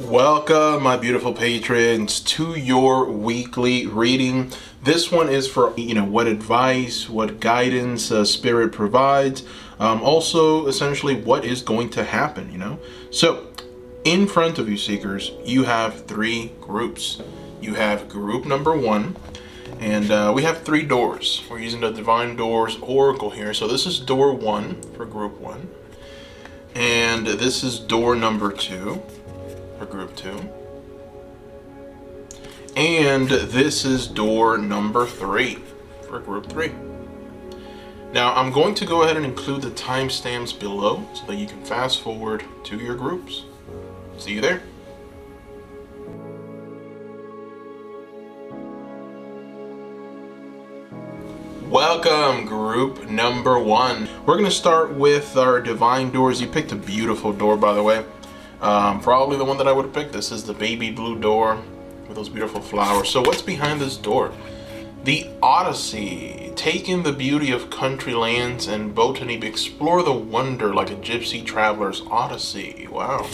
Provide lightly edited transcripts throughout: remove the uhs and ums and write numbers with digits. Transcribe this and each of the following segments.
Welcome, my beautiful patrons, to your weekly reading. This one is for, what advice, what guidance Spirit provides. Also, essentially, what is going to happen, So, in front of you, Seekers, you have three groups. You have group number one, and we have three doors. We're using the Divine Doors Oracle here. So this is door one for group one. And this is door number two for group two. And this is door number three for group three. Now I'm going to go ahead and include the timestamps below so that you can fast forward to your groups. See you there. Welcome, group number one. We're going to start with our Divine Doors. You picked a beautiful door, by the way. Probably the one that I would have picked. This is the baby blue door with those beautiful flowers. So what's behind this door? The Odyssey. Take in the beauty of country lands and botany. Explore the wonder like a gypsy traveler's odyssey. Wow.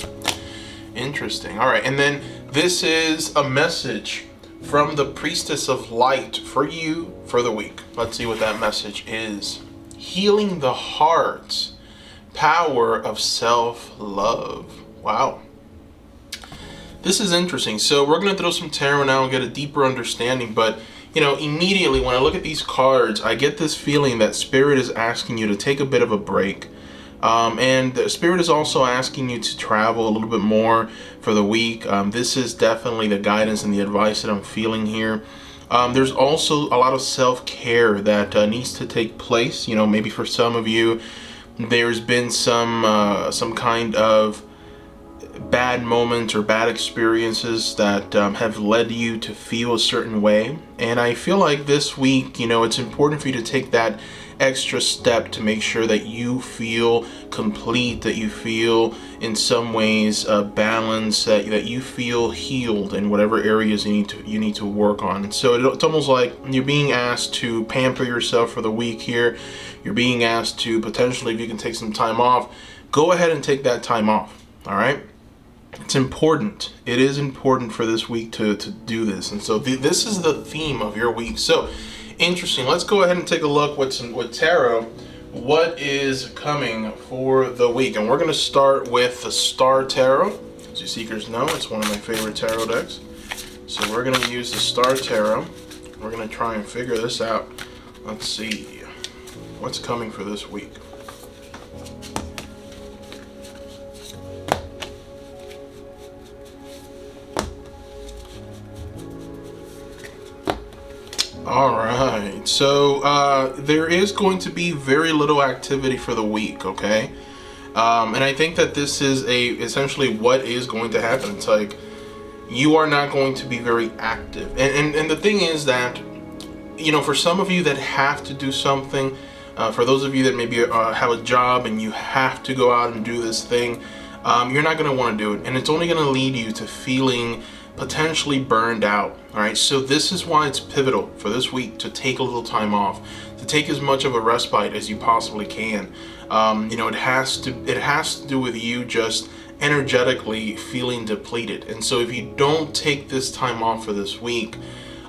Interesting. All right. And then this is a message from the Priestess of Light for you for the week. Let's see what that message is. Healing the heart. Power of self-love. Wow. This is interesting. So we're going to throw some tarot now and get a deeper understanding. But, immediately when I look at these cards, I get this feeling that Spirit is asking you to take a bit of a break. And the Spirit is also asking you to travel a little bit more for the week. This is definitely the guidance and the advice that I'm feeling here. There's also a lot of self-care that needs to take place. Maybe for some of you, there's been some kind of bad moments or bad experiences that have led you to feel a certain way. And I feel like this week, it's important for you to take that extra step to make sure that you feel complete, that you feel in some ways balanced, that you feel healed in whatever areas you need to work on. And so it's almost like you're being asked to pamper yourself for the week here. You're being asked to potentially, if you can take some time off, go ahead and take that time off. All right. It's important. It is important for this week to do this. And so this is the theme of your week. So interesting. Let's go ahead and take a look with tarot. What is coming for the week? And we're going to start with the Star Tarot. As you Seekers know, it's one of my favorite tarot decks. So we're going to use the Star Tarot. We're going to try and figure this out. Let's see what's coming for this week. All right, so there is going to be very little activity for the week, okay? And I think that this is essentially what is going to happen. It's like you are not going to be very active. And the thing is that, for some of you that have to do something, for those of you that maybe have a job and you have to go out and do this thing, you're not going to want to do it. And it's only going to lead you to feeling potentially burned out. All right, so this is why it's pivotal for this week to take a little time off, to take as much of a respite as you possibly can. It has to do with you just energetically feeling depleted. And so if you don't take this time off for this week,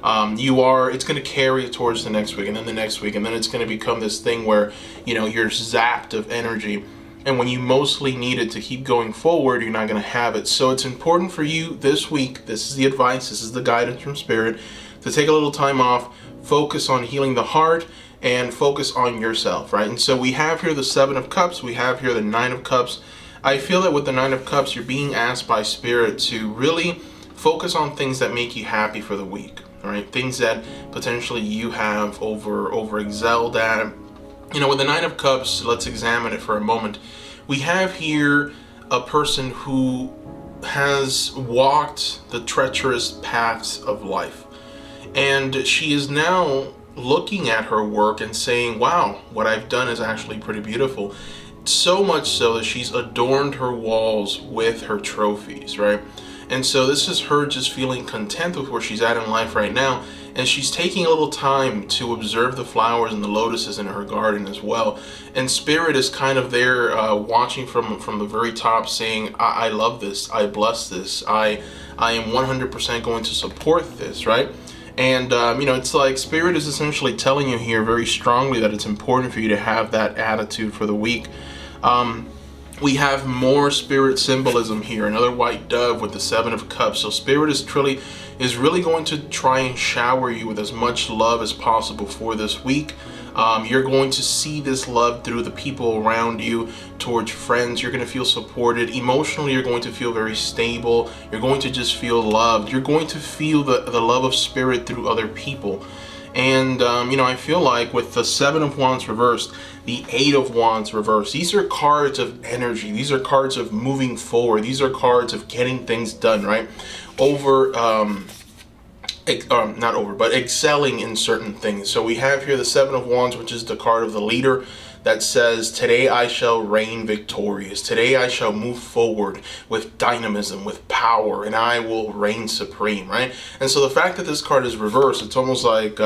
it's going to carry it towards the next week and then the next week, and then it's going to become this thing where you're zapped of energy. And when you mostly need it to keep going forward, you're not going to have it. So it's important for you this week, this is the advice, this is the guidance from Spirit, to take a little time off, focus on healing the heart, and focus on yourself, right? And so we have here the Seven of Cups, we have here the Nine of Cups. I feel that with the Nine of Cups, you're being asked by Spirit to really focus on things that make you happy for the week, all right? Things that potentially you have over excelled at. With the Nine of Cups, let's examine it for a moment. We have here a person who has walked the treacherous paths of life. And she is now looking at her work and saying, wow, what I've done is actually pretty beautiful. So much so that she's adorned her walls with her trophies, right? And so this is her just feeling content with where she's at in life right now. and she's taking a little time to observe the flowers and the lotuses in her garden as well. And Spirit is kind of there watching from the very top, saying, I love this, I bless this, I am 100% going to support this, right? And it's like Spirit is essentially telling you here very strongly that it's important for you to have that attitude for the week. We have more Spirit symbolism here, another white dove with the 7 of Cups. So Spirit is really going to try and shower you with as much love as possible for this week. You're going to see this love through the people around you, towards friends. You're going to feel supported. Emotionally, you're going to feel very stable. You're going to just feel loved. You're going to feel the love of Spirit through other people. And, I feel like with the 7 of Wands reversed, the 8 of Wands reversed, these are cards of energy. These are cards of moving forward. These are cards of getting things done, right? But excelling in certain things. So we have here the 7 of Wands, which is the card of the leader, that says, today I shall reign victorious. Today I shall move forward with dynamism, with power, and I will reign supreme, right? And so the fact that this card is reversed, it's almost like,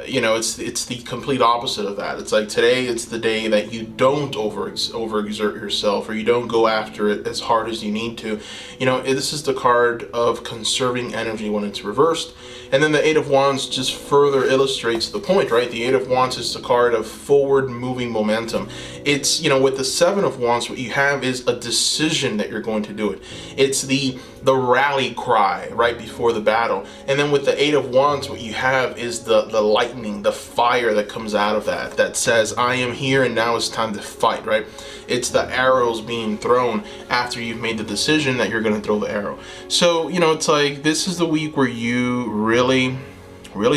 it's the complete opposite of that. It's like today it's the day that you don't overexert yourself, or you don't go after it as hard as you need to. This is the card of conserving energy when it's reversed. And then the 8 of Wands just further illustrates the point, right? The 8 of Wands is the card of forward moving momentum. It's, with the 7 of Wands, what you have is a decision that you're going to do it. It's the rally cry right before the battle. And then with the 8 of Wands, what you have is the lightning, the fire that comes out of that says, I am here and now it's time to fight, right? It's the arrows being thrown after you've made the decision that you're going to throw the arrow. So, it's like, this is the week where you really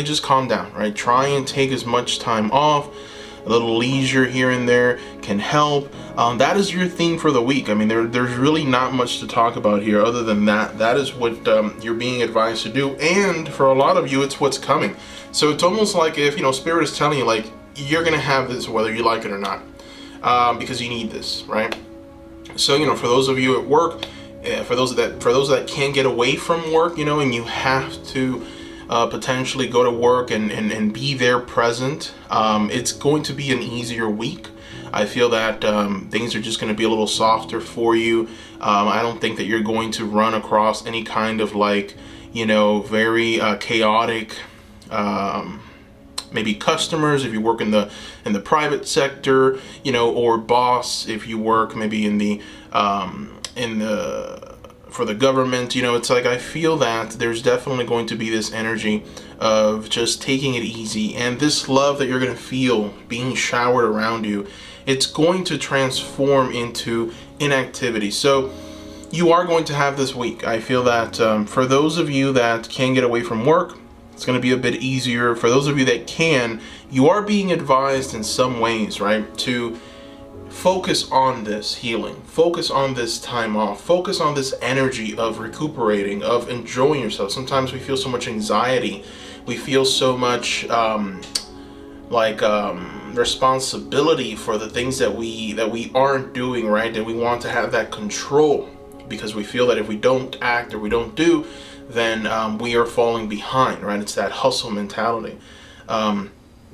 just calm down, right? Try and take as much time off. A little leisure here and there can help. That is your theme for the week. I mean, there's really not much to talk about here other than that. That is what you're being advised to do. And for a lot of you, it's what's coming. So it's almost like if, Spirit is telling you, like, you're going to have this whether you like it or not, because you need this, right? So, for those of you at work, for those that can't get away from work, and you have to potentially go to work and be there present, it's going to be an easier week. I feel that things are just going to be a little softer for you. I don't think that you're going to run across any kind of very chaotic maybe customers if you work in the private sector, or boss if you work maybe for the government. It's like, I feel that there's definitely going to be this energy of just taking it easy, and this love that you're going to feel being showered around you, it's going to transform into inactivity. So you are going to have this week. I feel that for those of you that can't get away from work, it's going to be a bit easier. For those of you that can, you are being advised in some ways, right, to focus on this healing, focus on this time off, focus on this energy of recuperating, of enjoying yourself. Sometimes we feel so much anxiety, we feel so much responsibility for the things that we aren't doing, right? And we want to have that control because we feel that if we don't act or we don't do, then we are falling behind, right? It's that hustle mentality.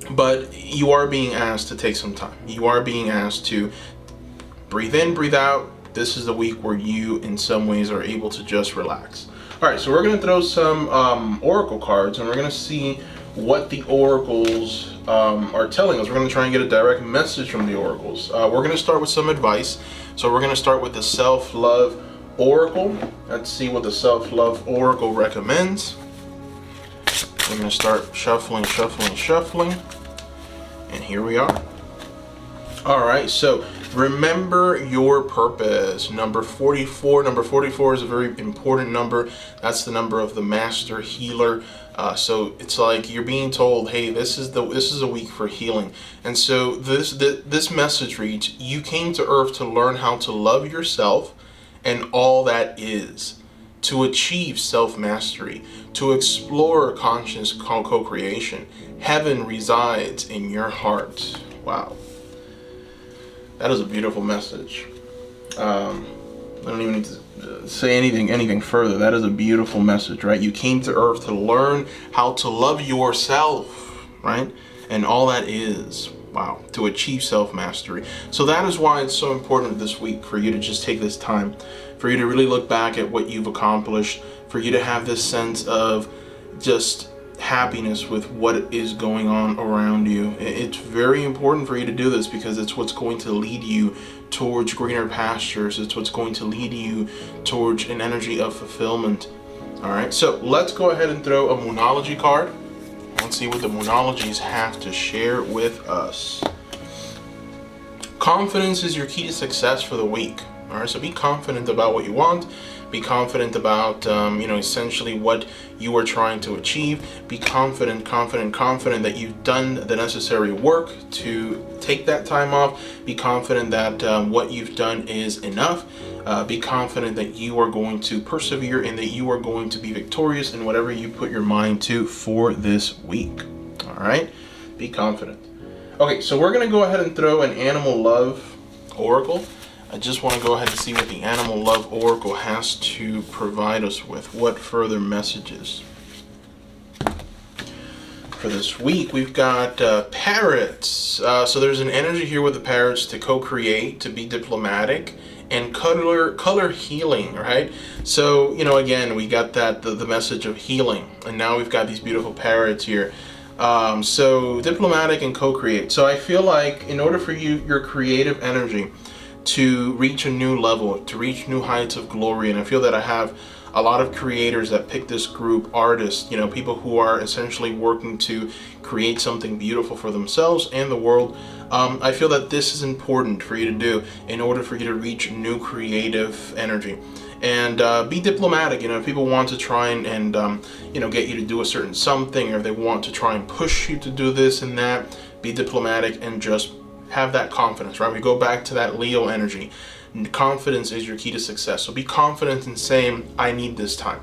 But you are being asked to take some time. You are being asked to breathe in, breathe out. This is the week where you, in some ways, are able to just relax. All right, so we're going to throw some oracle cards, and we're going to see what the oracles are telling us. We're going to try and get a direct message from the oracles. We're going to start with some advice. So we're going to start with the self-love oracle. Let's see what the self-love oracle recommends. We're going to start shuffling, and here we are. All right, so remember your purpose. Number 44. Number 44 is a very important number. That's the number of the master healer. So it's like you're being told, hey, this is a week for healing. And so this message reads: you came to Earth to learn how to love yourself and all that is, to achieve self-mastery, to explore conscious co-creation. Heaven resides in your heart. Wow. That is a beautiful message. I don't even need to say anything further. That is a beautiful message, right? You came to Earth to learn how to love yourself, right? And all that is, wow, to achieve self-mastery. So that is why it's so important this week for you to just take this time, for you to really look back at what you've accomplished, for you to have this sense of just happiness with what is going on around you. It's very important for you to do this because it's what's going to lead you towards greener pastures. It's what's going to lead you towards an energy of fulfillment. All right, so let's go ahead and throw a Moonology card. Let's see what the Moonologies have to share with us. Confidence is your key to success for the week. All right, so be confident about what you want. Be confident about, essentially what you are trying to achieve. Be confident that you've done the necessary work to take that time off. Be confident that what you've done is enough. Be confident that you are going to persevere and that you are going to be victorious in whatever you put your mind to for this week. All right, be confident. Okay, so we're going to go ahead and throw an Animal Love Oracle. I just want to go ahead and see what the Animal Love Oracle has to provide us with. What further messages? For this week, we've got parrots. So there's an energy here with the parrots to co-create, to be diplomatic, and color healing, right? So, again, we got that the message of healing, and now we've got these beautiful parrots here. So diplomatic and co-create. So I feel like in order for your creative energy to reach a new level, to reach new heights of glory. And I feel that I have a lot of creators that pick this group, artists, people who are essentially working to create something beautiful for themselves and the world. I feel that this is important for you to do in order for you to reach new creative energy. And be diplomatic. If people want to try and get you to do a certain something, or if they want to try and push you to do this and that, be diplomatic and just have that confidence, right? We go back to that Leo energy. Confidence is your key to success. So be confident in saying, I need this time.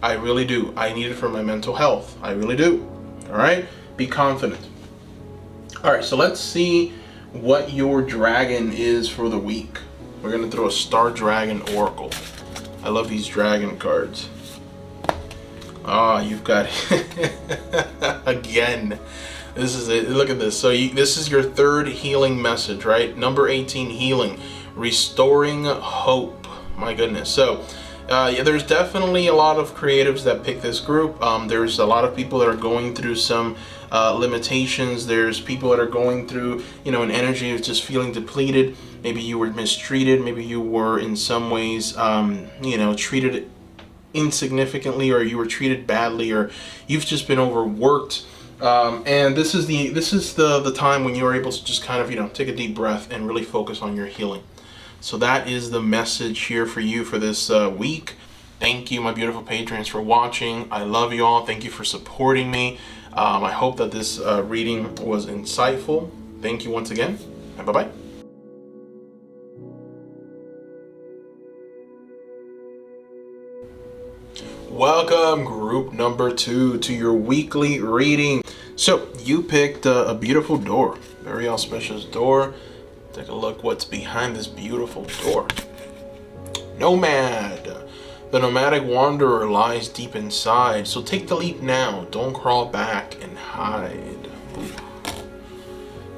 I really do. I need it for my mental health. I really do. All right? Be confident. All right, so let's see what your dragon is for the week. We're going to throw a Star Dragon Oracle. I love these dragon cards. You've got again. This is it. Look at this. So this is your third healing message, right? Number 18, healing, restoring hope. My goodness. So there's definitely a lot of creatives that pick this group. There's a lot of people that are going through some limitations. There's people that are going through, an energy of just feeling depleted. Maybe you were mistreated. Maybe you were in some ways, treated insignificantly, or you were treated badly, or you've just been overworked. And this is the time when you're able to just kind of, take a deep breath and really focus on your healing. So that is the message here for you for this week. Thank you, my beautiful patrons, for watching. I love you all. Thank you for supporting me. I hope that this reading was insightful. Thank you once again, and bye-bye. Welcome, group number 2, to your weekly reading. So you picked a beautiful door, very auspicious door. Take a look what's behind this beautiful door. Nomad. The nomadic wanderer lies deep inside, so take the leap now. Don't crawl back and hide.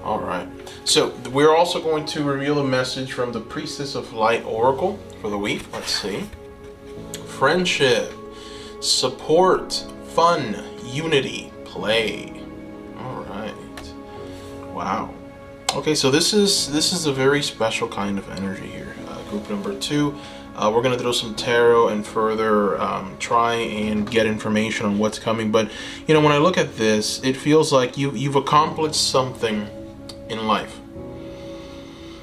All right. So we're also going to reveal a message from the Priestess of Light Oracle for the week. Let's see. Friendship, support, fun, unity, play. All right. Wow. Okay, so this is a very special kind of energy here. Group number 2. We're going to throw some tarot and further try and get information on what's coming. But, when I look at this, it feels like you've accomplished something in life.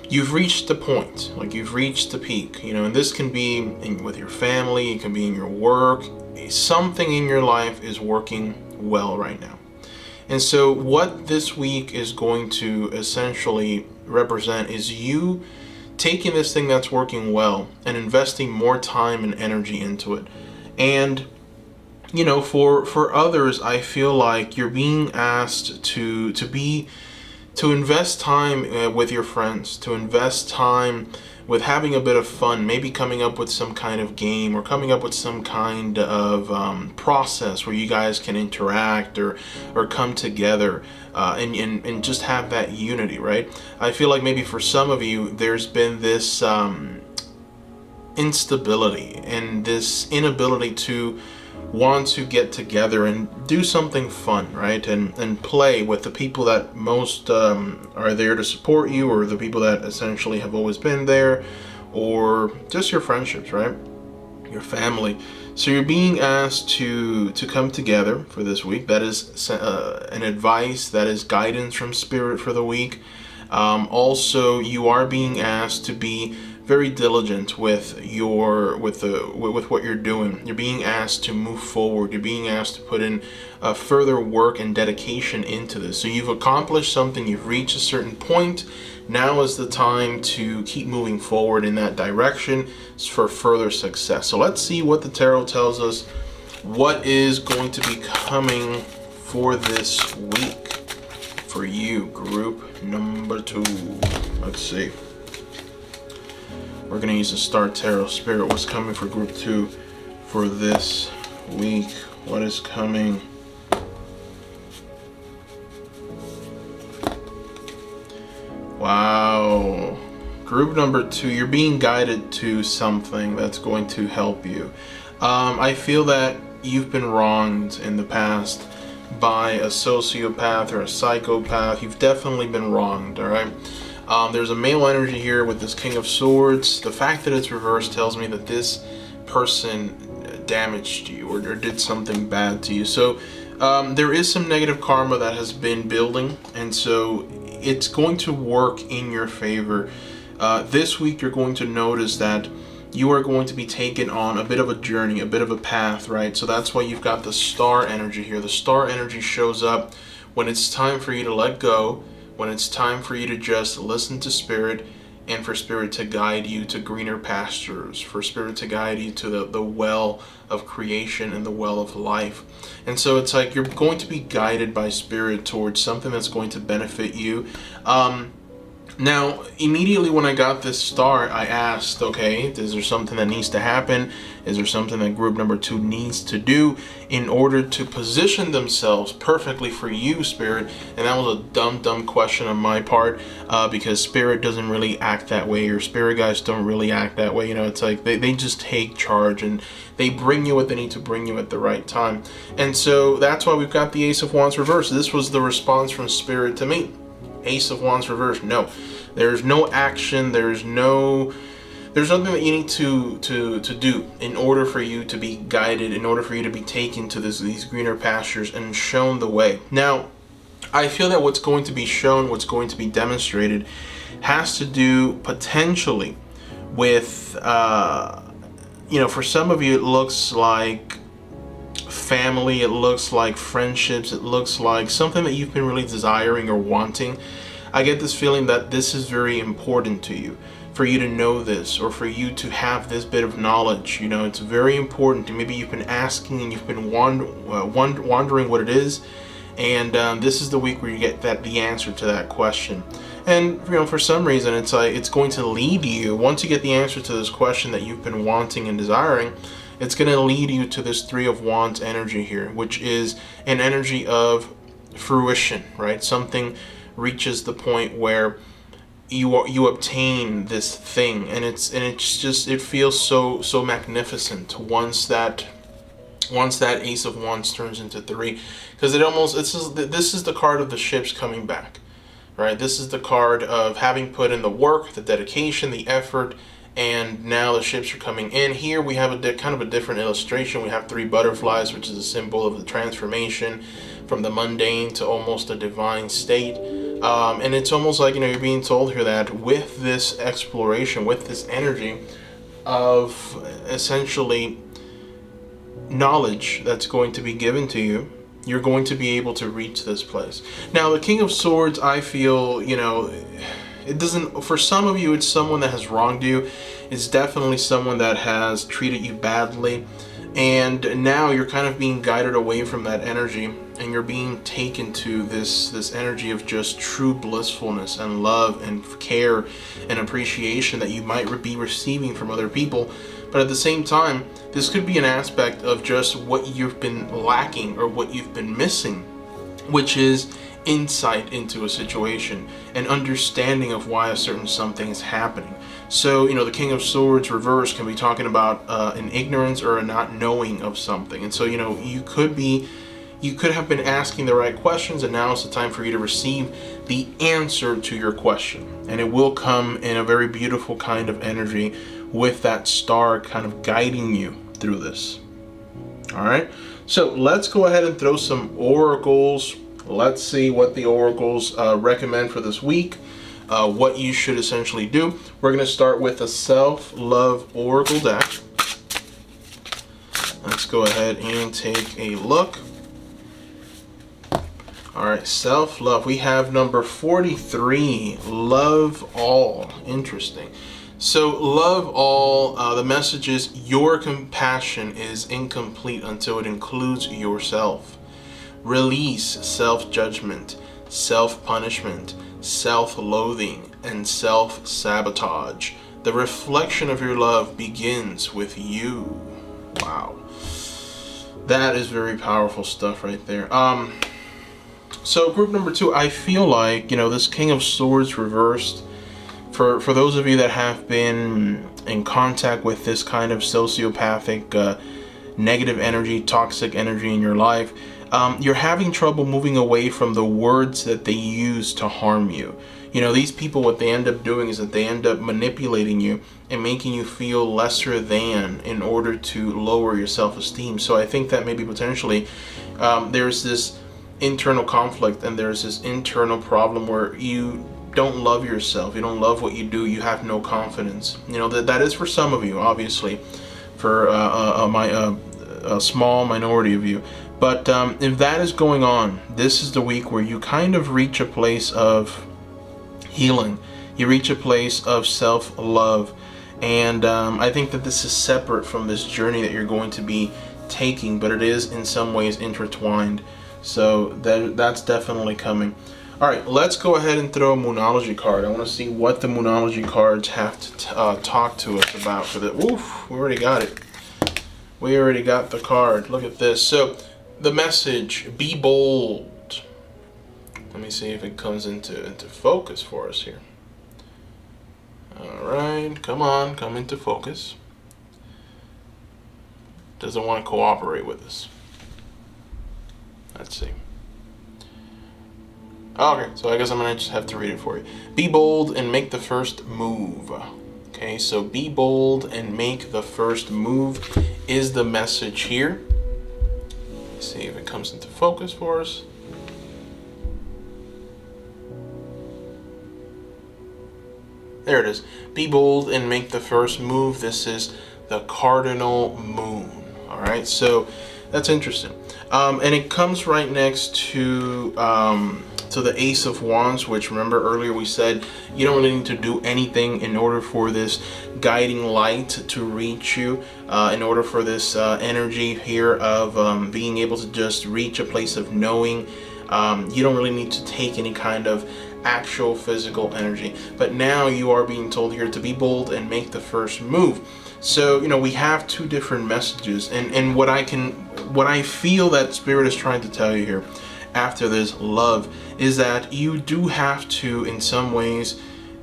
You've reached the point, like you've reached the peak, and this can be with your family, it can be in your work. Something in your life is working well right now. And so what this week is going to essentially represent is you taking this thing that's working well and investing more time and energy into it. And for others, I feel like you're being asked to be to invest time with your friends, to invest time with having a bit of fun, maybe coming up with some kind of game or coming up with some kind of process where you guys can interact or come together and just have that unity, right? I feel like maybe for some of you, there's been this instability and this inability to want to get together and do something fun, right? And play with the people that most are there to support you, or the people that essentially have always been there, or just your friendships, right? Your family. So you're being asked to come together for this week. That is an advice, that is guidance from Spirit for the week. Also, you are being asked to be very diligent with what you're doing. You're being asked to move forward. You're being asked to put in further work and dedication into this. So you've accomplished something. You've reached a certain point. Now is the time to keep moving forward in that direction for further success. So let's see what the tarot tells us. What is going to be coming for this week for you, group number 2? Let's see. We're going to use the Star Tarot. Spirit, what's coming for group 2 for this week? What is coming? Wow. Group number 2, you're being guided to something that's going to help you. I feel that you've been wronged in the past by a sociopath or a psychopath. You've definitely been wronged, all right? There's a male energy here with this King of Swords. The fact that it's reversed tells me that this person damaged you or did something bad to you. So there is some negative karma that has been building, and so it's going to work in your favor. This week you're going to notice that you are going to be taken on a bit of a journey, a bit of a path, right? So that's why you've got the star energy here. The star energy shows up when it's time for you to let go, when it's time for you to just listen to Spirit, and for Spirit to guide you to greener pastures, for Spirit to guide you to the well of creation and the well of life. And so it's like you're going to be guided by Spirit towards something that's going to benefit you. Now, immediately when I got this star, I asked, okay, is there something that needs to happen? Is there something that group number 2 needs to do in order to position themselves perfectly for you, Spirit? And that was a dumb question on my part, because Spirit doesn't really act that way, or Spirit guys don't really act that way. You know, it's like they just take charge and they bring you what they need to bring you at the right time. And so that's why we've got the Ace of Wands reversed. This was the response from Spirit to me. Ace of Wands reversed. No, there's no action. There's nothing that you need to do in order for you to be guided, in order for you to be taken to these greener pastures and shown the way. Now, I feel that what's going to be shown, what's going to be demonstrated, has to do potentially with, for some of you, it looks like family, it looks like friendships, it looks like something that you've been really desiring or wanting. I get this feeling that this is very important to you, for you to know this, or for you to have this bit of knowledge. You know, it's very important. Maybe you've been asking and you've been wondering what it is, and this is the week where you get the answer to that question. And for some reason, it's going to lead you, once you get the answer to this question that you've been wanting and desiring, it's going to lead you to this 3 of Wands energy here, which is an energy of fruition, right? Something reaches the point where you obtain this thing, and it feels so magnificent once that Ace of Wands turns into 3, because this is the card of the ships coming back, right? This is the card of having put in the work, the dedication, the effort, and now the ships are coming in. Here we have kind of a different illustration. We have 3 butterflies, which is a symbol of the transformation from the mundane to almost a divine state. And it's almost like, you're being told here that with this exploration, with this energy of essentially knowledge that's going to be given to you, you're going to be able to reach this place. Now, the King of Swords, I feel, it doesn't, for some of you, it's someone that has wronged you. It's definitely someone that has treated you badly. And now you're kind of being guided away from that energy and you're being taken to this energy of just true blissfulness and love and care and appreciation that you might be receiving from other people. But at the same time, this could be an aspect of just what you've been lacking or what you've been missing, which is insight into a situation and understanding of why a certain something is happening. So, the King of Swords reverse can be talking about an ignorance or a not knowing of something. And so, you could have been asking the right questions, and now is the time for you to receive the answer to your question. And it will come in a very beautiful kind of energy with that star kind of guiding you through this. All right, so let's go ahead and throw some oracles. Let's see what the oracles recommend for this week, what you should essentially do. We're going to start with a self-love oracle deck. Let's go ahead and take a look. All right, self-love. We have number 43, love all. Interesting. So love all, the message is your compassion is incomplete until it includes yourself. Release self-judgment, self-punishment, self-loathing, and self-sabotage. The reflection of your love begins with you. Wow. That is very powerful stuff right there. So group number 2, I feel like, this King of Swords reversed, for those of you that have been in contact with this kind of sociopathic, negative energy, toxic energy in your life, you're having trouble moving away from the words that they use to harm you. These people, what they end up doing is that they end up manipulating you and making you feel lesser than in order to lower your self-esteem. So I think that maybe potentially there's this internal conflict and there's this internal problem where you don't love yourself, you don't love what you do, you have no confidence. That is for some of you, obviously, for a small minority of you. But if that is going on, this is the week where you kind of reach a place of healing. You reach a place of self-love. And I think that this is separate from this journey that you're going to be taking, but it is in some ways intertwined. So that's definitely coming. All right, let's go ahead and throw a Moonology card. I want to see what the Moonology cards have to talk to us about for the... Oof, we already got it. We already got the card. Look at this. So the message, be bold. Let me see if it comes into focus for us here. All right, come on, come into focus. Doesn't want to cooperate with us. Let's see. Okay, so I guess I'm going to just have to read it for you. Be bold and make the first move. Okay, so be bold and make the first move is the message here. Let's see if it comes into focus for us. There it is. Be bold and make the first move. This is the cardinal moon. All right, so that's interesting. And it comes right next to the Ace of Wands, which, remember earlier we said you don't really need to do anything in order for this guiding light to reach you, in order for this energy here of being able to just reach a place of knowing. You don't really need to take any kind of actual physical energy. But now you are being told here to be bold and make the first move. So, we have two different messages, and what I feel that Spirit is trying to tell you here after this love is that you do have to, in some ways,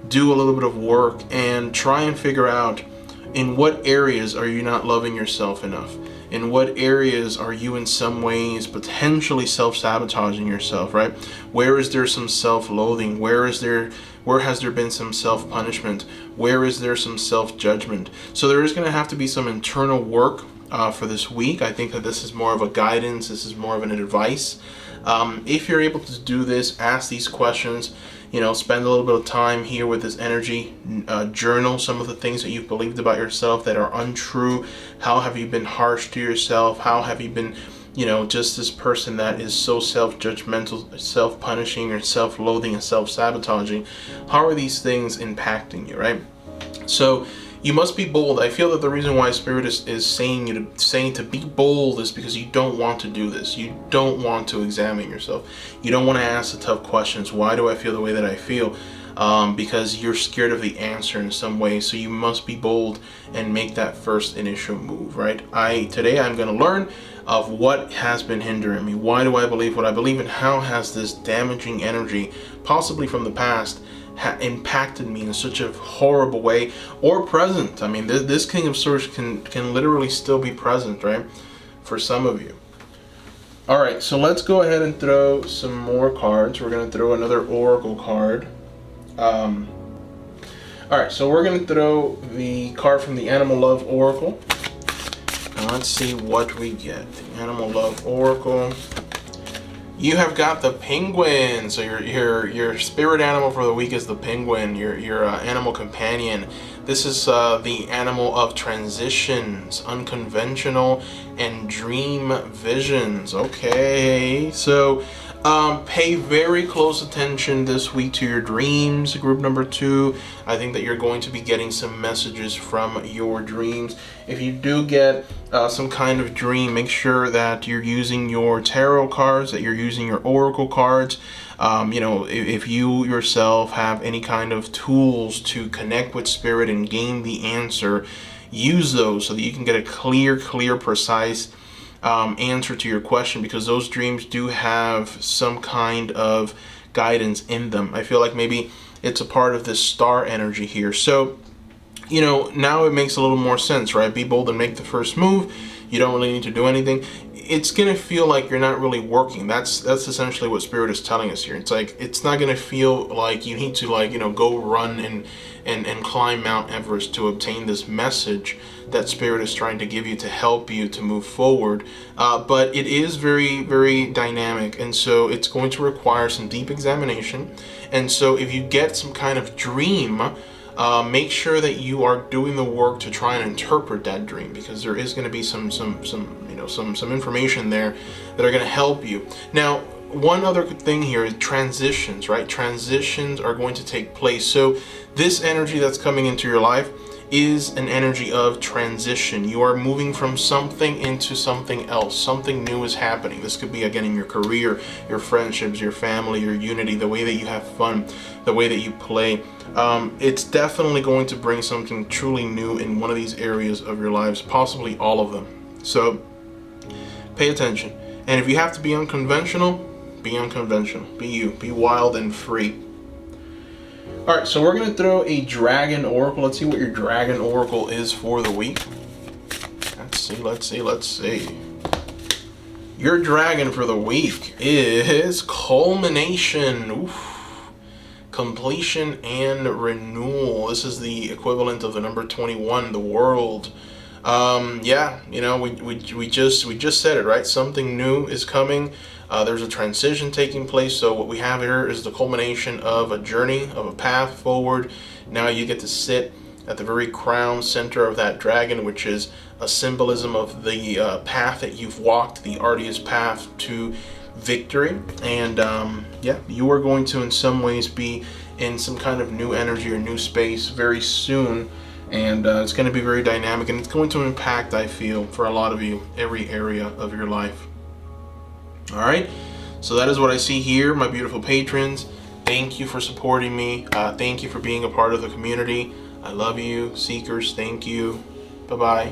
do a little bit of work and try and figure out in what areas are you not loving yourself enough. In what areas are you in some ways potentially self-sabotaging yourself, right? Where is there some self-loathing? Where has there been some self-punishment? Where is there some self-judgment? So there is going to have to be some internal work for this week. I think that this is more of a guidance. This is more of an advice. If you're able to do this, ask these questions, spend a little bit of time here with this energy, journal some of the things that you've believed about yourself that are untrue. How have you been harsh to yourself? How have you been, just this person that is so self-judgmental, self-punishing, or self-loathing and self-sabotaging? How are these things impacting you, right? So you must be bold. I feel that the reason why Spirit is saying to be bold is because you don't want to do this. You don't want to examine yourself. You don't want to ask the tough questions. Why do I feel the way that I feel? Because you're scared of the answer in some way. So you must be bold and make that first initial move, right? Today I'm going to learn of what has been hindering me. Why do I believe what I believe, and how has this damaging energy, possibly from the past, impacted me in such a horrible way, or present. I mean, this King of Swords can literally still be present, right, for some of you. All right, so let's go ahead and throw some more cards. We're going to throw another Oracle card. All right, so we're going to throw the card from the Animal Love Oracle. Now let's see what we get. The Animal Love Oracle. You have got the penguin. So your spirit animal for the week is the penguin. Your animal companion. This is the animal of transitions, unconventional, and dream visions. Okay, so pay very close attention this week to your dreams, group number 2. I think that you're going to be getting some messages from your dreams. If you do get some kind of dream, make sure that you're using your tarot cards, that you're using your oracle cards. If you yourself have any kind of tools to connect with spirit and gain the answer, use those so that you can get a clear, precise answer to your question, because those dreams do have some kind of guidance in them. I feel like maybe it's a part of this star energy here. So, now it makes a little more sense, right? Be bold and make the first move. You don't really need to do anything. It's going to feel like you're not really working. That's essentially what Spirit is telling us here. It's like, it's not going to feel like you need to go run and climb Mount Everest to obtain this message that Spirit is trying to give you to help you to move forward. But it is very, very dynamic, and so it's going to require some deep examination. And so if you get some kind of dream, make sure that you are doing the work to try and interpret that dream, because there is going to be some information there that are going to help you. Now, one other thing here is transitions, right? Transitions are going to take place. So this energy that's coming into your life is an energy of transition. You are moving from something into something else. Something new is happening. This could be, again, in your career, your friendships, your family, your unity, the way that you have fun, the way that you play. It's definitely going to bring something truly new in one of these areas of your lives, possibly all of them. So pay attention. And if you have to be unconventional, be unconventional. Be you. Be wild and free. All right, so we're going to throw a Dragon Oracle. Let's see what your Dragon Oracle is for the week. Let's see. Your dragon for the week is Culmination. Oof. Completion and renewal. This is the equivalent of the number 21, the world. We just said it, right? Something new is coming. There's a transition taking place. So what we have here is the culmination of a journey, of a path forward. Now you get to sit at the very crown center of that dragon, which is a symbolism of the path that you've walked, the arduous path to victory. And you are going to in some ways be in some kind of new energy or new space very soon. And it's going to be very dynamic, and it's going to impact, I feel, for a lot of you, every area of your life. All right, so that is what I see here, my beautiful patrons. Thank you for supporting me. Thank you for being a part of the community. I love you, seekers. Thank you. Bye-bye.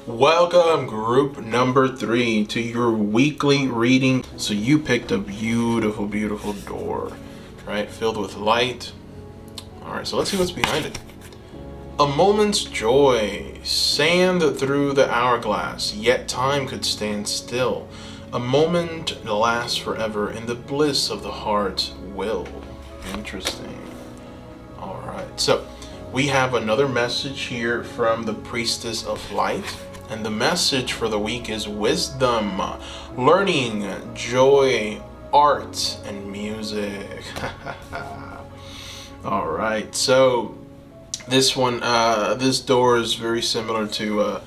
Welcome, group number 3, to your weekly reading. So you picked a beautiful, beautiful door, right? Filled with light. All right, so let's see what's behind it. A moment's joy, sand through the hourglass, yet time could stand still. A moment lasts forever, and the bliss of the heart will. Interesting. All right, so we have another message here from the Priestess of Light. And the message for the week is wisdom, learning, joy, art, and music. All right, so this one, this door is very similar to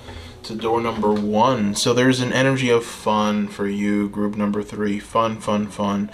door number 1. So there's an energy of fun for you, group number 3. Fun.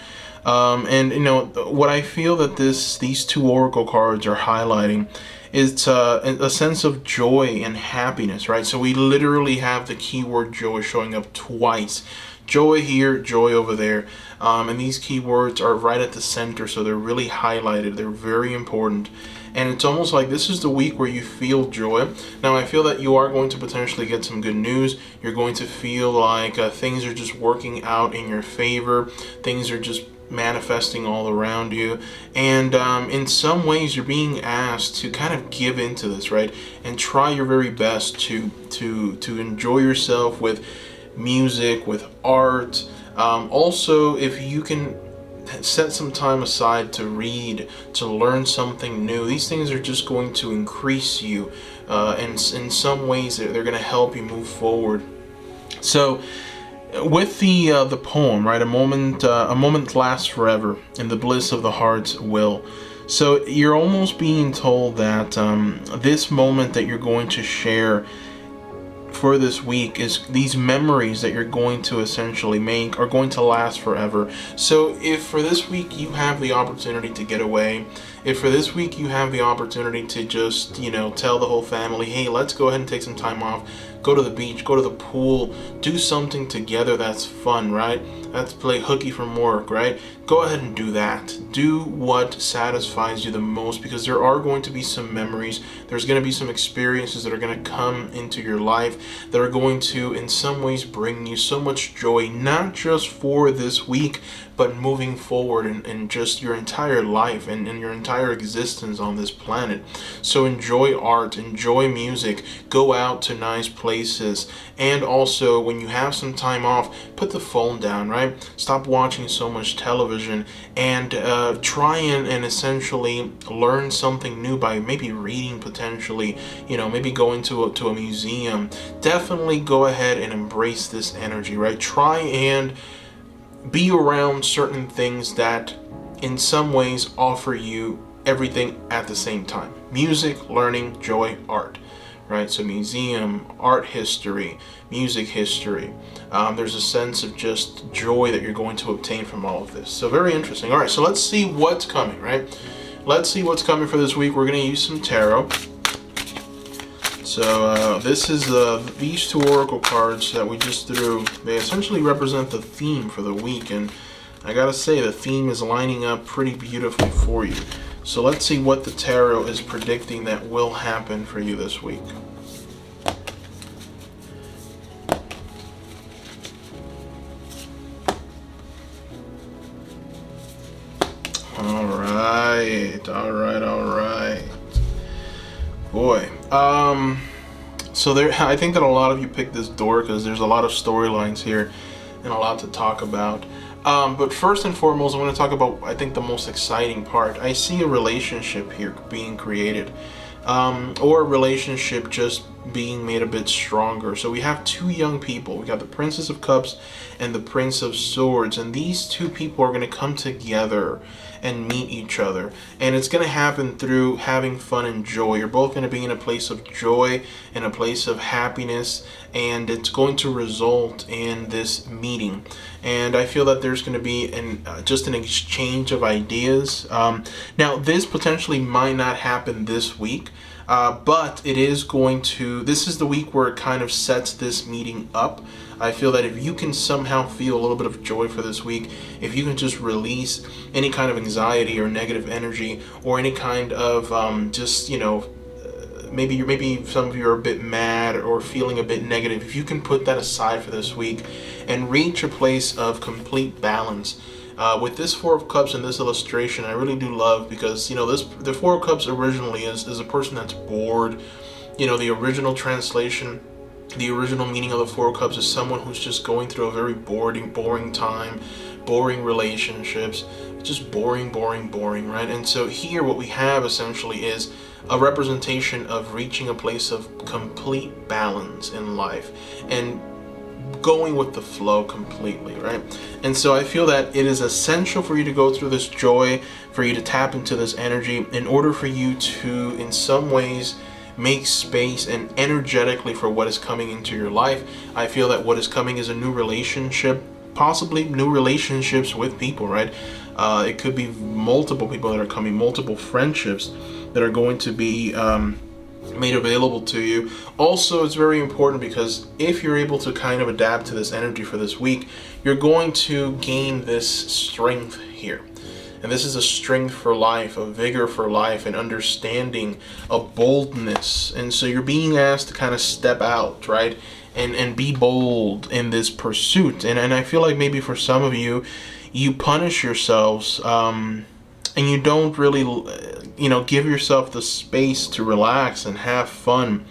And what I feel that these two oracle cards are highlighting is a sense of joy and happiness, right? So we literally have the keyword joy showing up twice. Joy here, joy over there. And these keywords are right at the center, so they're really highlighted. They're very important. And it's almost like this is the week where you feel joy. Now, I feel that you are going to potentially get some good news. You're going to feel like things are just working out in your favor. Things are just manifesting all around you, and in some ways you're being asked to kind of give into this, right, and try your very best to enjoy yourself with music, with art. Also, if you can set some time aside to read, to learn something new, these things are just going to increase you, and in some ways they're going to help you move forward. So with the poem, right, a moment lasts forever in the bliss of the heart's will. So you're almost being told that this moment that you're going to share for this week is these memories that you're going to essentially make are going to last forever. So if for this week you have the opportunity to get away, if for this week you have the opportunity to just, tell the whole family, hey, let's go ahead and take some time off, go to the beach, go to the pool, do something together that's fun, right? Let's play hooky from work, right? Go ahead and do that. Do what satisfies you the most, because there are going to be some memories. There's going to be some experiences that are going to come into your life that are going to, in some ways, bring you so much joy, not just for this week, but moving forward in just your entire life and in your entire existence on this planet. So enjoy art, enjoy music, go out to nice places, and also when you have some time off, put the phone down, right? Stop watching so much television and try and essentially learn something new by maybe reading, potentially, maybe going to a museum. Definitely go ahead and embrace this energy, right? Try and be around certain things that in some ways offer you everything at the same time. Music, learning, joy, art, right? So museum, art history, music history. There's a sense of just joy that you're going to obtain from all of this. So very interesting. All right, so let's see what's coming, right? Let's see what's coming for this week. We're going to use some tarot. So this is these two oracle cards that we just drew. They essentially represent the theme for the week, and I gotta say the theme is lining up pretty beautifully for you. So let's see what the tarot is predicting that will happen for you this week. All right. Boy, so I think that a lot of you picked this door because there's a lot of storylines here and a lot to talk about. But first and foremost, I want to talk about, I think, the most exciting part. I see a relationship here being created, or a relationship just being made a bit stronger. So we have two young people. We got the Princess of Cups and the Prince of Swords, and these two people are going to come together and meet each other, and it's going to happen through having fun and joy. You're both going to be in a place of joy, in a place of happiness, and it's going to result in this meeting. And I feel that there's going to be just an exchange of ideas. Now this potentially might not happen this week, but it is going to. This is the week where it kind of sets this meeting up. I feel that if you can somehow feel a little bit of joy for this week, if you can just release any kind of anxiety or negative energy or any kind of maybe some of you are a bit mad or feeling a bit negative, if you can put that aside for this week and reach a place of complete balance. With this Four of Cups in this illustration, I really do love, because the Four of Cups originally is a person that's bored. The original translation, the original meaning of the Four of Cups is someone who's just going through a very boring time, boring relationships, just boring, right? And so here what we have essentially is a representation of reaching a place of complete balance in life and going with the flow completely, right? And so I feel that it is essential for you to go through this joy, for you to tap into this energy in order for you to, in some ways, make space and energetically for what is coming into your life. I feel that what is coming is a new relationship, possibly new relationships with people, right? It could be multiple people that are coming, multiple friendships that are going to be made available to you. Also, it's very important because if you're able to kind of adapt to this energy for this week, you're going to gain this strength here. And this is a strength for life, a vigor for life, an understanding, a boldness. And so you're being asked to kind of step out, right? And be bold in this pursuit. And I feel like maybe for some of you, you punish yourselves and you don't really, give yourself the space to relax and have fun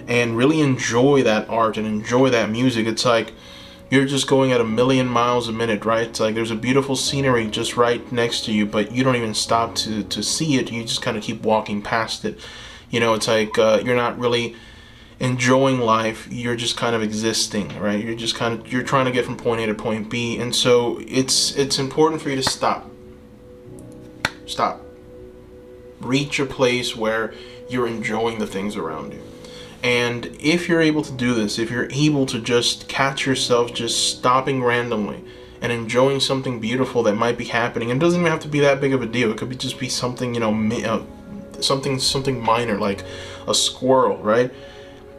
and really enjoy that art and enjoy that music. It's like you're just going at a million miles a minute, right? It's like there's a beautiful scenery just right next to you, but you don't even stop to see it. You just kind of keep walking past it. It's like you're not really enjoying life. You're just kind of existing, right? You're trying to get from point A to point B. And so it's important for you to stop. Reach a place where you're enjoying the things around you. And if you're able to do this, if you're able to just catch yourself just stopping randomly and enjoying something beautiful that might be happening, and it doesn't even have to be that big of a deal. It could just be something, something minor, like a squirrel, right?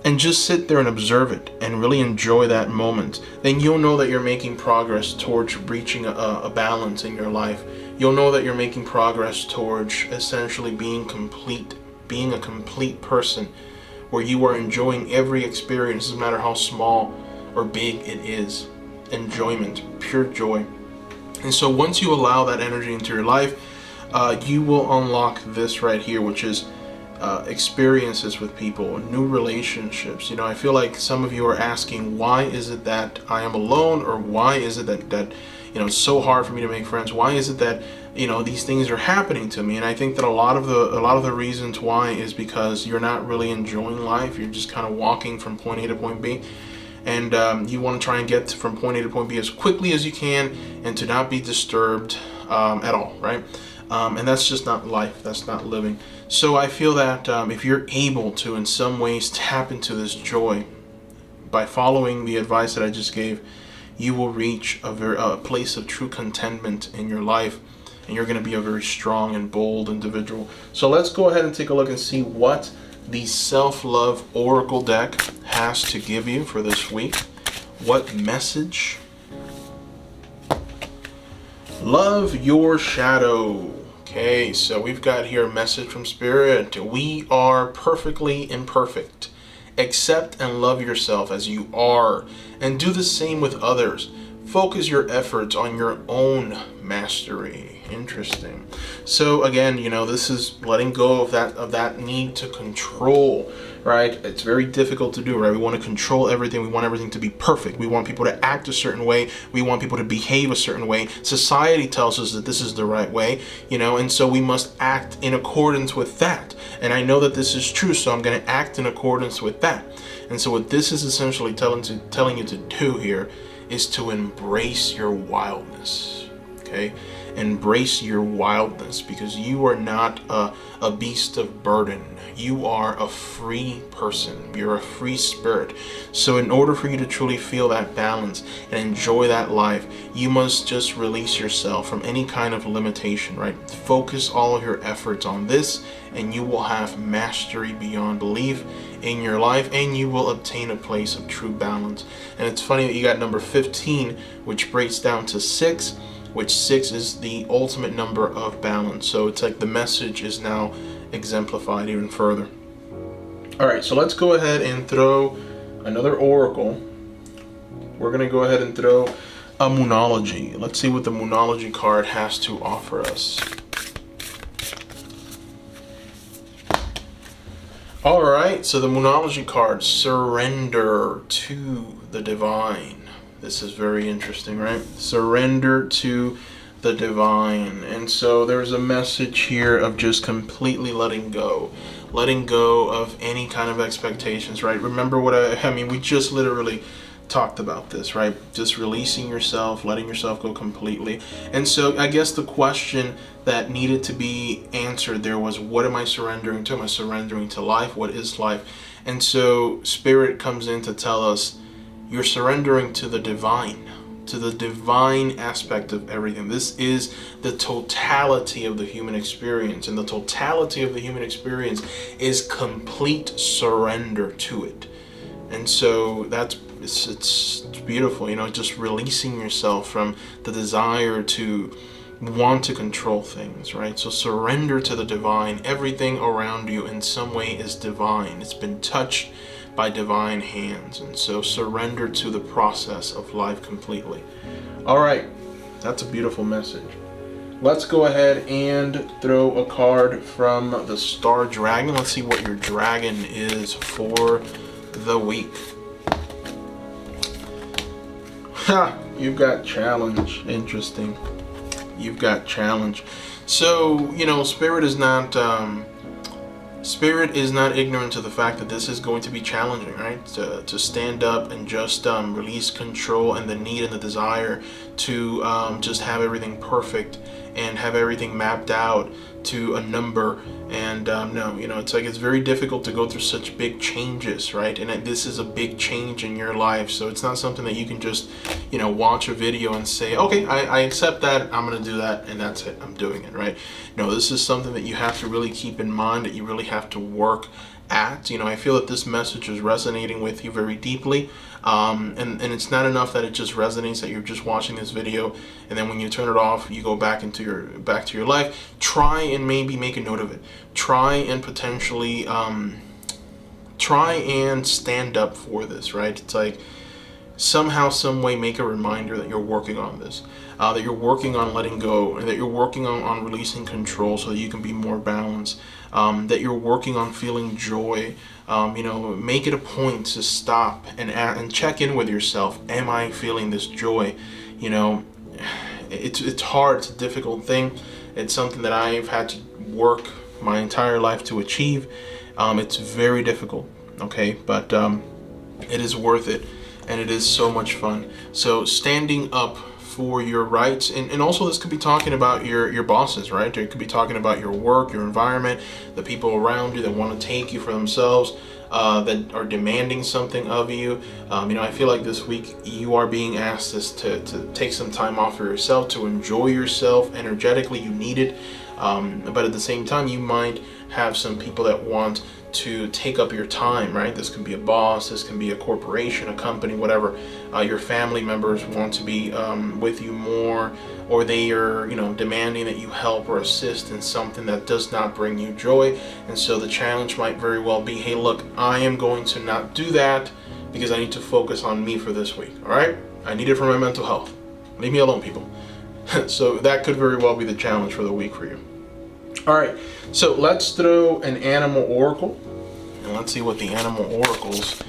And just sit there and observe it and really enjoy that moment. Then you'll know that you're making progress towards reaching a balance in your life. You'll know that you're making progress towards essentially being a complete person, where you are enjoying every experience, no matter how small or big it is. Enjoyment, pure joy. And so once you allow that energy into your life, you will unlock this right here, which is experiences with people, new relationships. I feel like some of you are asking, why is it that I am alone, or why is it that it's so hard for me to make friends? Why is it that these things are happening to me? And I think that a lot of the reasons why is because you're not really enjoying life. You're just kind of walking from point A to point B, and you want to try and get from point A to point B as quickly as you can, and to not be disturbed at all, right? And that's just not life. That's not living. So I feel that if you're able to, in some ways, tap into this joy by following the advice that I just gave, you will reach a place of true contentment in your life, and you're going to be a very strong and bold individual. So let's go ahead and take a look and see what the Self-Love Oracle deck has to give you for this week. What message? Love your shadow. Okay, so we've got here a message from Spirit. We are perfectly imperfect. Accept and love yourself as you are, and do the same with others. Focus your efforts on your own mastery. Interesting. So again, this is letting go of that need to control, right? It's very difficult to do, right? We want to control everything. We want everything to be perfect. We want people to act a certain way. We want people to behave a certain way. Society tells us that this is the right way, and so we must act in accordance with that. And I know that this is true, so I'm going to act in accordance with that. And so what this is essentially telling you to do here is to embrace your wildness, okay? Embrace your wildness, because you are not a beast of burden. You are a free person. You're a free spirit. So in order for you to truly feel that balance and enjoy that life, you must just release yourself from any kind of limitation, right? Focus all of your efforts on this, and you will have mastery beyond belief in your life, and you will obtain a place of true balance. And it's funny that you got number 15, which breaks down to 6, which 6 is the ultimate number of balance. So it's like the message is now exemplified even further. All right, so let's go ahead and throw another oracle. We're going to go ahead and throw a Moonology. Let's see what the Moonology card has to offer us. All right, so the Moonology card, surrender to the divine. This is very interesting, right? Surrender to the divine. And so there's a message here of just completely letting go of any kind of expectations, right? Remember what I mean, we just literally talked about this, right? Just releasing yourself, letting yourself go completely. And so I guess the question that needed to be answered there was, what am I surrendering to? Am I surrendering to life? What is life? And so Spirit comes in to tell us, you're surrendering to the divine. to the divine aspect of everything. This is the totality of the human experience, and the totality of the human experience is complete surrender to it. And so it's beautiful, you know, just releasing yourself from the desire to want to control things, right? So surrender to the divine. Everything around you in some way is divine. It's been touched by divine hands, and so surrender to the process of life completely. All right, that's a beautiful message. Let's go ahead and throw a card from the Star Dragon. Let's see what your dragon is for the week. Ha! You've got challenge. Interesting. You've got challenge. So, you know, Spirit is not ignorant to the fact that this is going to be challenging, right? To stand up and just release control and the need and the desire to just have everything perfect and have everything mapped out to a number. And no, you know, it's like it's very difficult to go through such big changes, right? And this is a big change in your life, so it's not something that you can just, you know, watch a video and say, okay, I accept that, I'm gonna do that, and that's it, I'm doing it, right? No, this is something that you have to really keep in mind, that you really have to work at. You know, I feel that this message is resonating with you very deeply, and it's not enough that it just resonates, that you're just watching this video and then when you turn it off you go back to your life. Try and maybe make a note of it. Try and potentially try and stand up for this, right? It's like somehow, some way, make a reminder that you're working on this, that you're working on letting go, and that you're working on releasing control so that you can be more balanced, that you're working on feeling joy. You know, make it a point to stop and check in with yourself. Am I feeling this joy? You know, it's hard. It's a difficult thing. It's something that I've had to work my entire life to achieve. It's very difficult, okay? But it is worth it, and it is so much fun. So standing up for your rights, and also this could be talking about your bosses, right? It could be talking about your work, your environment, the people around you that want to take you for themselves, that are demanding something of you. You know, I feel like this week you are being asked to take some time off for yourself, to enjoy yourself energetically. You need it, but at the same time you might have some people that want to take up your time, right? This can be a boss, this can be a corporation, a company, whatever. Your family members want to be with you more, or they are, you know, demanding that you help or assist in something that does not bring you joy. And so the challenge might very well be, hey, look, I am going to not do that because I need to focus on me for this week, all right? I need it for my mental health. Leave me alone, people. So that could very well be the challenge for the week for you. All right, so let's throw an animal oracle, and let's see what the animal oracles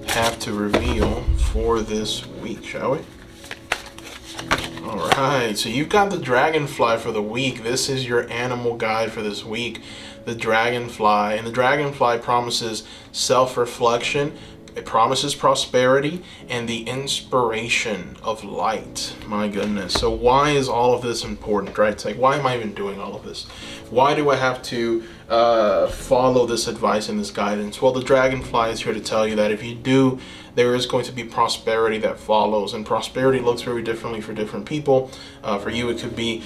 have to reveal for this week, shall we? All right, so you've got the dragonfly for the week. This is your animal guide for this week, the dragonfly. And the dragonfly promises self-reflection, it promises prosperity, and the inspiration of light. My goodness. So why is all of this important, right? It's like, why am I even doing all of this? Why do I have to follow this advice and this guidance? Well, the dragonfly is here to tell you that if you do, there is going to be prosperity that follows, and prosperity looks very differently for different people. For you, it could be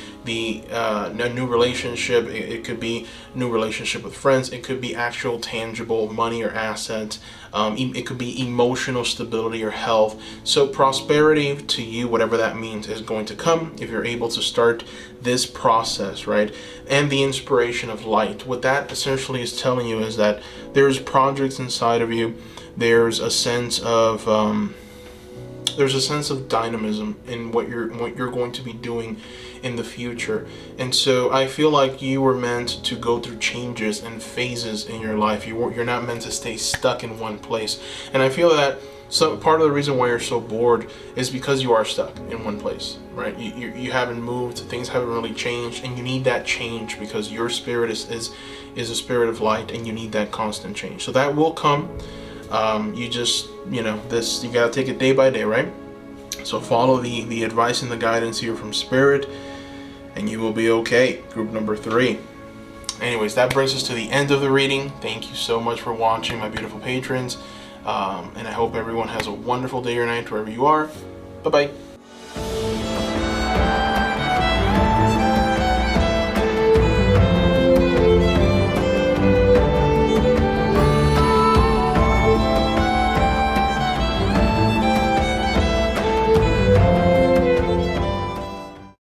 a new relationship. It could be new relationship with friends. It could be actual tangible money or assets. It could be emotional stability or health. So prosperity to you, whatever that means, is going to come if you're able to start this process, right? And the inspiration of light. What that essentially is telling you is that there's projects inside of you. There's a sense of dynamism in what you're going to be doing in the future. And so I feel like you were meant to go through changes and phases in your life. You're not meant to stay stuck in one place. And I feel that part of the reason why you're so bored is because you are stuck in one place, right? You haven't moved, things haven't really changed, and you need that change because your spirit is a spirit of light, and you need that constant change. So that will come. You just, you gotta take it day by day, right? So follow the advice and the guidance here from Spirit, and you will be okay. Group number 3. Anyways, that brings us to the end of the reading. Thank you so much for watching, my beautiful patrons. And I hope everyone has a wonderful day or night wherever you are. Bye-bye.